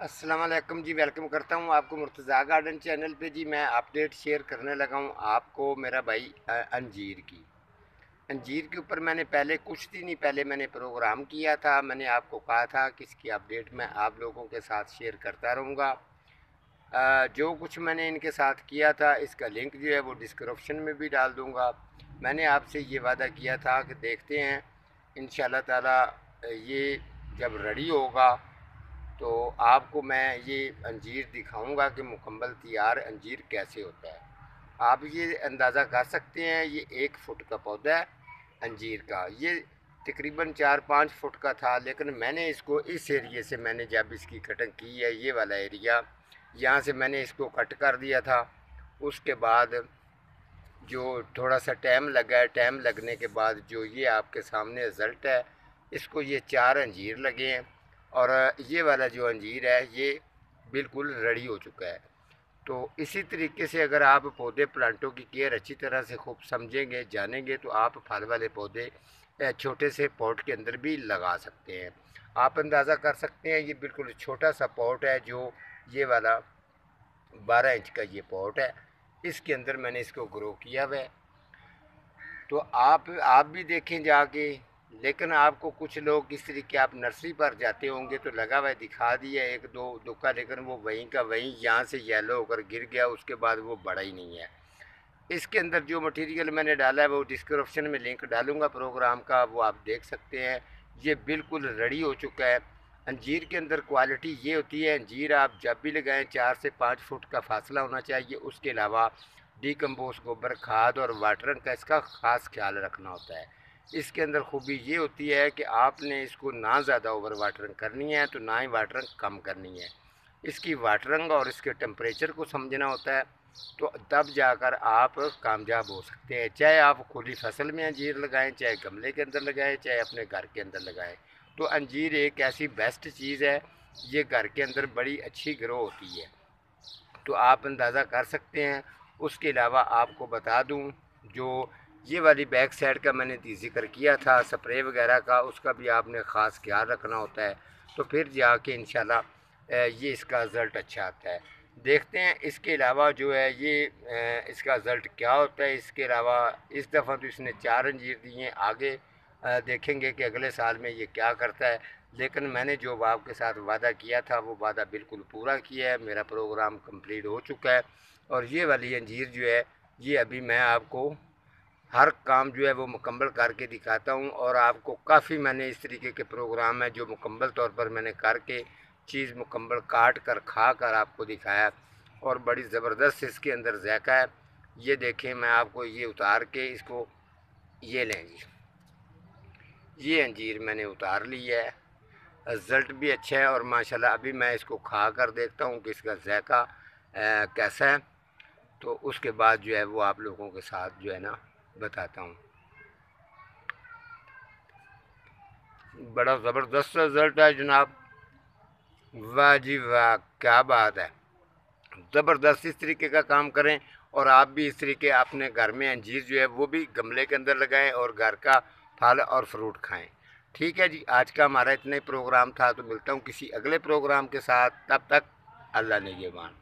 अस्सलाम वालेकुम जी। वेलकम करता हूँ आपको मुर्तज़ा गार्डन चैनल पे जी। मैं अपडेट शेयर करने लगा हूँ आपको मेरा भाई अंजीर की। अंजीर के ऊपर मैंने पहले कुछ दिन ही पहले मैंने प्रोग्राम किया था। मैंने आपको कहा था कि इसकी अपडेट मैं आप लोगों के साथ शेयर करता रहूँगा। जो कुछ मैंने इनके साथ किया था इसका लिंक जो है वो डिस्क्रिप्शन में भी डाल दूँगा। मैंने आपसे ये वादा किया था कि देखते हैं इंशाल्लाह ताला ये जब रेडी होगा तो आपको मैं ये अंजीर दिखाऊंगा कि मुकम्मल तैयार अंजीर कैसे होता है। आप ये अंदाज़ा कर सकते हैं, ये 1 फुट का पौधा है अंजीर का। ये तकरीबन 4-5 फुट का था, लेकिन मैंने इसको इस एरिए से मैंने जब इसकी कटिंग की है, ये वाला एरिया यहाँ से मैंने इसको कट कर दिया था। उसके बाद जो थोड़ा सा टाइम लगा है, टाइम लगने के बाद जो ये आपके सामने रिज़ल्ट है, इसको ये 4 अंजीर लगे हैं और ये वाला जो अंजीर है ये बिल्कुल रेडी हो चुका है। तो इसी तरीके से अगर आप पौधे प्लांटों की केयर अच्छी तरह से खूब समझेंगे जानेंगे तो आप फल वाले पौधे छोटे से पॉट के अंदर भी लगा सकते हैं। आप अंदाज़ा कर सकते हैं, ये बिल्कुल छोटा सा पॉट है जो ये वाला 12 इंच का ये पॉट है, इसके अंदर मैंने इसको ग्रो किया हुआ है। तो आप भी देखें जाके। लेकिन आपको कुछ लोग इस तरीके आप नर्सरी पर जाते होंगे तो लगा हुआ है, दिखा दिया एक दो दुक्का, लेकिन वो वहीं का वहीं यहाँ से येलो होकर गिर गया, उसके बाद वो बड़ा ही नहीं है। इसके अंदर जो मटेरियल मैंने डाला है वो डिस्क्रिप्शन में लिंक डालूंगा प्रोग्राम का, वो आप देख सकते हैं। ये बिल्कुल रेडी हो चुका है। अंजीर के अंदर क्वालिटी ये होती है, अंजीर आप जब भी लगाएं 4 से 5 फुट का फासला होना चाहिए। उसके अलावा डीकम्पोस्ट गोबर खाद और वाटरिंग का इसका ख़ास ख्याल रखना होता है। इसके अंदर खूबी ये होती है कि आपने इसको ना ज़्यादा ओवर वाटरिंग करनी है तो ना ही वाटरिंग कम करनी है। इसकी वाटरिंग और इसके टेम्परेचर को समझना होता है, तो तब जाकर आप कामयाब हो सकते हैं। चाहे आप खुली फसल में अंजीर लगाएं, चाहे गमले के अंदर लगाएं, चाहे अपने घर के अंदर लगाएं। तो अंजीर एक ऐसी बेस्ट चीज़ है, ये घर के अंदर बड़ी अच्छी ग्रो होती है। तो आप अंदाज़ा कर सकते हैं। उसके अलावा आपको बता दूं, जो ये वाली बैक साइड का मैंने जिक्र किया था स्प्रे वगैरह का, उसका भी आपने ख़ास ख्याल रखना होता है। तो फिर जाके इंशाल्लाह ये इसका रिज़ल्ट अच्छा आता है। देखते हैं इसके अलावा जो है ये इसका रिज़ल्ट क्या होता है। इसके अलावा इस दफ़ा तो इसने 4 अंजीर दिए, आगे देखेंगे कि अगले साल में ये क्या करता है। लेकिन मैंने जो आपके साथ वादा किया था वो वादा बिल्कुल पूरा किया है। मेरा प्रोग्राम कंप्लीट हो चुका है और ये वाली अंजीर जो है ये अभी मैं आपको हर काम जो है वो मुकम्मल करके दिखाता हूँ। और आपको काफ़ी मैंने इस तरीके के प्रोग्राम है जो मुकम्मल तौर पर मैंने करके चीज़ मुकम्मल काट कर खा कर आपको दिखाया और बड़ी ज़बरदस्त इसके अंदर ज़ायका है। ये देखें, मैं आपको ये उतार के इसको ये लें जी, ये अंजीर मैंने उतार ली है। रिज़ल्ट भी अच्छा है और माशाल्लाह अभी मैं इसको खा कर देखता हूँ कि इसका ज़ायका कैसा है। तो उसके बाद जो है वो आप लोगों के साथ जो है ना बताता हूँ। बड़ा ज़बरदस्त रिज़ल्ट है जनाब। वाह जी वाह, क्या बात है। ज़बरदस्त इस तरीके का काम करें और आप भी इस तरीके अपने घर में अंजीर जो है वो भी गमले के अंदर लगाएं और घर का फल और फ्रूट खाएं। ठीक है जी, आज का हमारा इतना ही प्रोग्राम था। तो मिलता हूँ किसी अगले प्रोग्राम के साथ, तब तक अल्लाह निगहबान।